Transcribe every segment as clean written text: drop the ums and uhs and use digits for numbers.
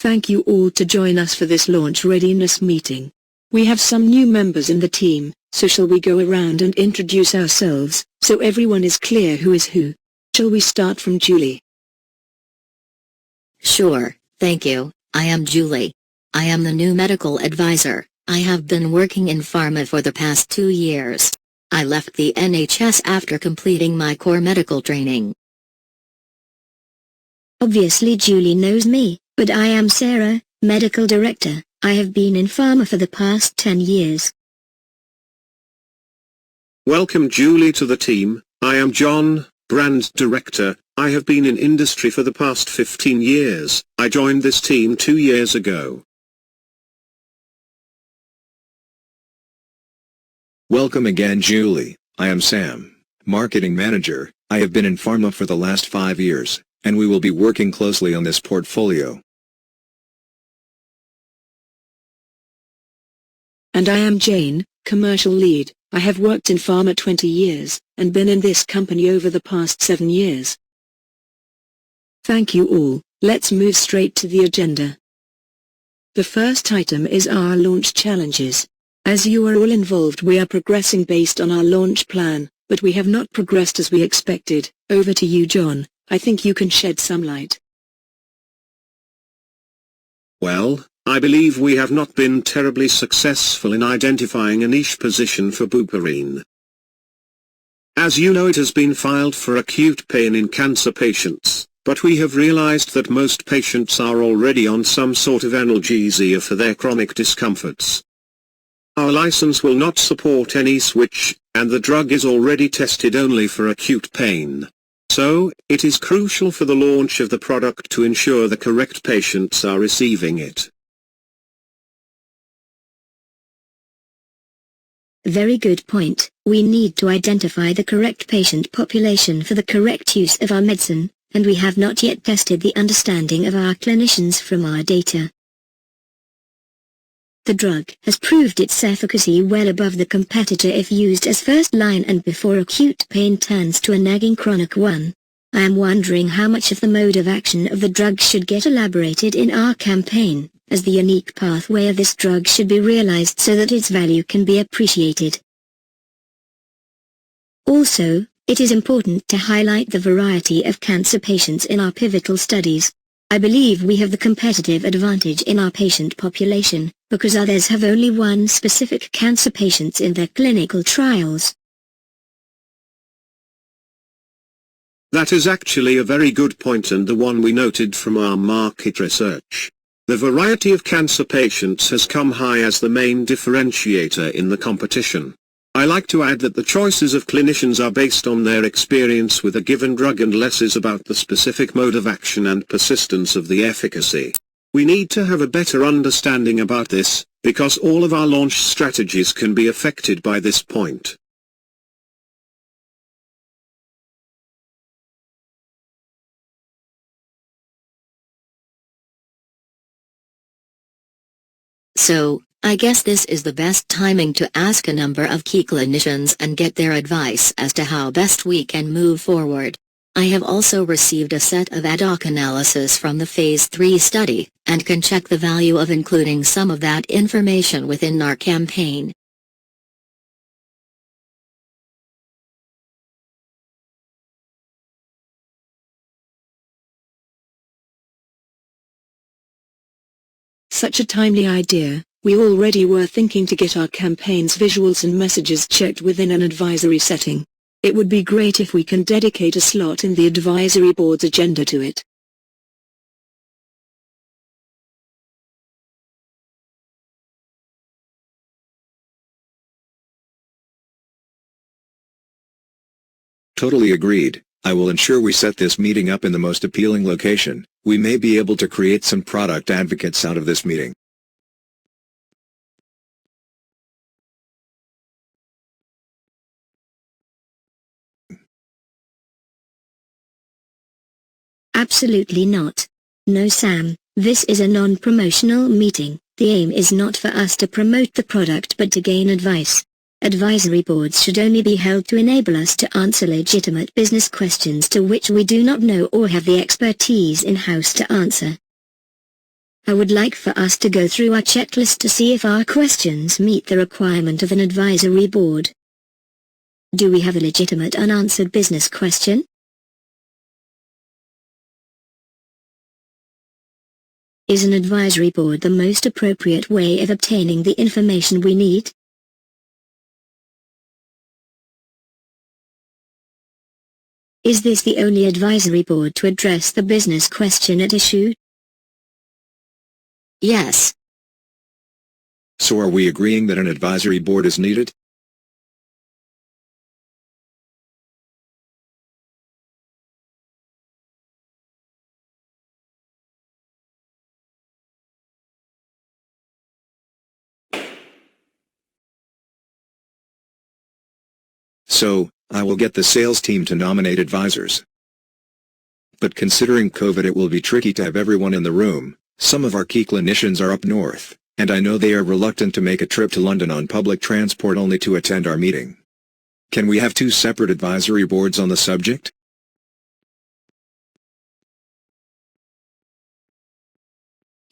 Thank you all to join us for this launch readiness meeting. We have some new members in the team, so shall we go around and introduce ourselves, so everyone is clear who is who? Shall we start from Julie? Sure, thank you. I am Julie. I am the new medical advisor. I have been working in pharma for the past 2 years. I left the NHS after completing my core medical training. Obviously Julie knows me, but I am Sarah, medical director. I have been in pharma for the past 10 years. Welcome Julie to the team. I am John, brand director. I have been in industry for the past 15 years. I joined this team 2 years ago. Welcome again Julie. I am Sam, marketing manager. I have been in pharma for the last 5 years, and we will be working closely on this portfolio. And I am Jane, commercial lead. I have worked in pharma 20 years, and been in this company over the past 7 years. Thank you all. Let's move straight to the agenda. The first item is our launch challenges. As you are all involved, we are progressing based on our launch plan, but we have not progressed as we expected. Over to you John, I think you can shed some light. Well, I believe we have not been terribly successful in identifying a niche position for buparine. As you know, it has been filed for acute pain in cancer patients, but we have realized that most patients are already on some sort of analgesia for their chronic discomforts. Our license will not support any switch, and the drug is already tested only for acute pain. So, it is crucial for the launch of the product to ensure the correct patients are receiving it. Very good point. We need to identify the correct patient population for the correct use of our medicine, and we have not yet tested the understanding of our clinicians from our data. The drug has proved its efficacy well above the competitor if used as first line and before acute pain turns to a nagging chronic one. I am wondering how much of the mode of action of the drug should get elaborated in our campaign, as the unique pathway of this drug should be realized so that its value can be appreciated. Also, it is important to highlight the variety of cancer patients in our pivotal studies. I believe we have the competitive advantage in our patient population, because others have only one specific cancer patients in their clinical trials. That is actually a very good point, and the one we noted from our market research. The variety of cancer patients has come high as the main differentiator in the competition. I like to add that the choices of clinicians are based on their experience with a given drug and less is about the specific mode of action and persistence of the efficacy. We need to have a better understanding about this, because all of our launch strategies can be affected by this point. So, I guess this is the best timing to ask a number of key clinicians and get their advice as to how best we can move forward. I have also received a set of ad hoc analysis from the Phase 3 study, and can check the value of including some of that information within our campaign. Such a timely idea. We already were thinking to get our campaign's visuals and messages checked within an advisory setting. It would be great if we can dedicate a slot in the advisory board's agenda to it. Totally agreed. I will ensure we set this meeting up in the most appealing location. We may be able to create some product advocates out of this meeting. Absolutely not. No Sam, this is a non-promotional meeting. The aim is not for us to promote the product but to gain advice. Advisory boards should only be held to enable us to answer legitimate business questions to which we do not know or have the expertise in-house to answer. I would like for us to go through our checklist to see if our questions meet the requirement of an advisory board. Do we have a legitimate unanswered business question? Is an advisory board the most appropriate way of obtaining the information we need? Is this the only advisory board to address the business question at issue? Yes. So are we agreeing that an advisory board is needed? So, I will get the sales team to nominate advisors. But considering COVID, it will be tricky to have everyone in the room. Some of our key clinicians are up north, and I know they are reluctant to make a trip to London on public transport only to attend our meeting. Can we have 2 separate advisory boards on the subject?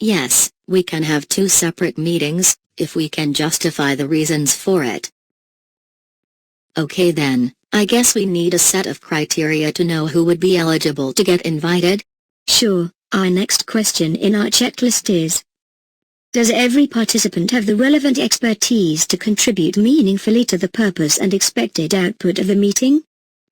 Yes, we can have 2 separate meetings, if we can justify the reasons for it. Okay then, I guess we need a set of criteria to know who would be eligible to get invited? Sure, our next question in our checklist is: does every participant have the relevant expertise to contribute meaningfully to the purpose and expected output of the meeting?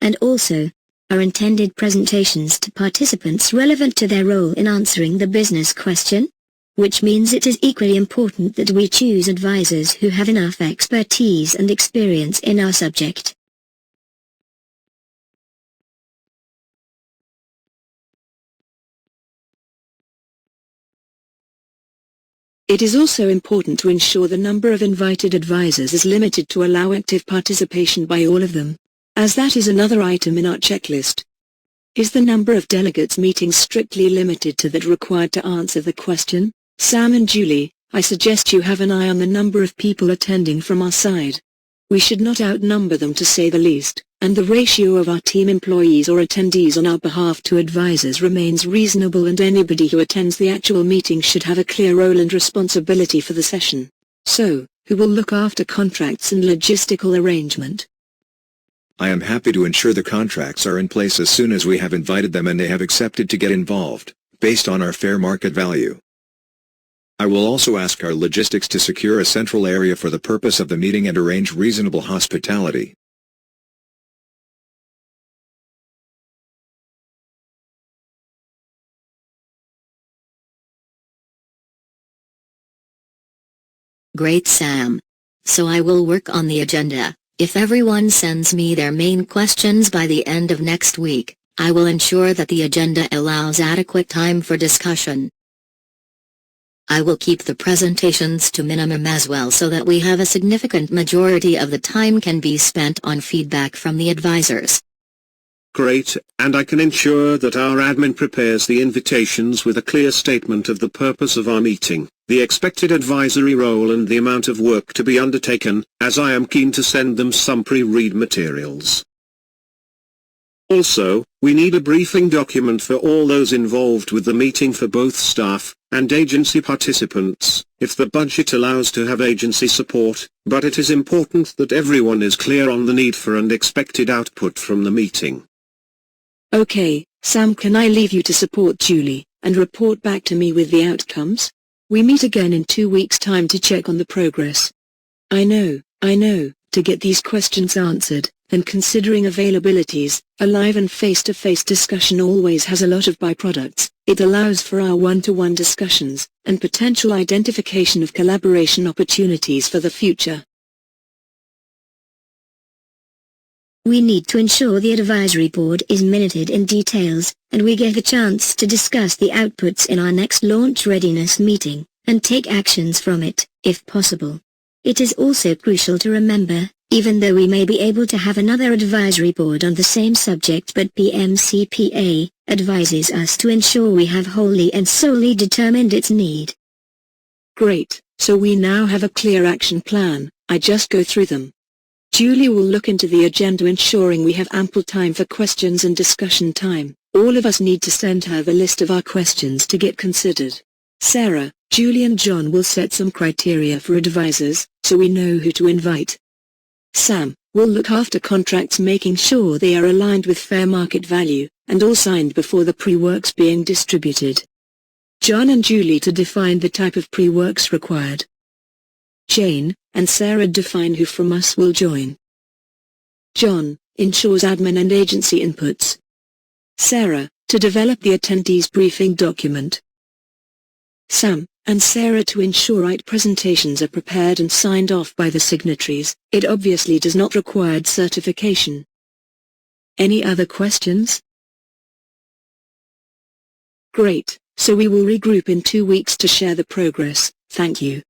And also, are intended presentations to participants relevant to their role in answering the business question? Which means it is equally important that we choose advisors who have enough expertise and experience in our subject. It is also important to ensure the number of invited advisors is limited to allow active participation by all of them, as that is another item in our checklist. Is the number of delegates meeting strictly limited to that required to answer the question? Sam and Julie, I suggest you have an eye on the number of people attending from our side. We should not outnumber them to say the least, and the ratio of our team employees or attendees on our behalf to advisors remains reasonable, and anybody who attends the actual meeting should have a clear role and responsibility for the session. So, who will look after contracts and logistical arrangement? I am happy to ensure the contracts are in place as soon as we have invited them and they have accepted to get involved, based on our fair market value. I will also ask our logistics to secure a central area for the purpose of the meeting and arrange reasonable hospitality. Great, Sam. So I will work on the agenda. If everyone sends me their main questions by the end of next week, I will ensure that the agenda allows adequate time for discussion. I will keep the presentations to minimum as well, so that we have a significant majority of the time can be spent on feedback from the advisors. Great, and I can ensure that our admin prepares the invitations with a clear statement of the purpose of our meeting, the expected advisory role and the amount of work to be undertaken, as I am keen to send them some pre-read materials. Also, we need a briefing document for all those involved with the meeting for both staff and agency participants, if the budget allows to have agency support, but it is important that everyone is clear on the need for and expected output from the meeting. Okay, Sam, can I leave you to support Julie, and report back to me with the outcomes? We meet again in 2 weeks' time to check on the progress. I know, to get these questions answered, and considering availabilities, a live and face-to-face discussion always has a lot of byproducts. It allows for our one-to-one discussions, and potential identification of collaboration opportunities for the future. We need to ensure the advisory board is minuted in details, and we get a chance to discuss the outputs in our next launch readiness meeting, and take actions from it, if possible. It is also crucial to remember, even though we may be able to have another advisory board on the same subject, but PMCPA advises us to ensure we have wholly and solely determined its need. Great, so we now have a clear action plan. I just go through them. Julie will look into the agenda, ensuring we have ample time for questions and discussion time. All of us need to send her the list of our questions to get considered. Sarah, Julie and John will set some criteria for advisors, so we know who to invite. Sam will look after contracts, making sure they are aligned with fair market value, and all signed before the pre-works being distributed. John and Julie to define the type of pre-works required. Jane and Sarah define who from us will join. John ensures admin and agency inputs. Sarah to develop the attendees briefing document. Sam and Sarah to ensure right presentations are prepared and signed off by the signatories. It obviously does not require certification. Any other questions? Great, so we will regroup in 2 weeks to share the progress. Thank you.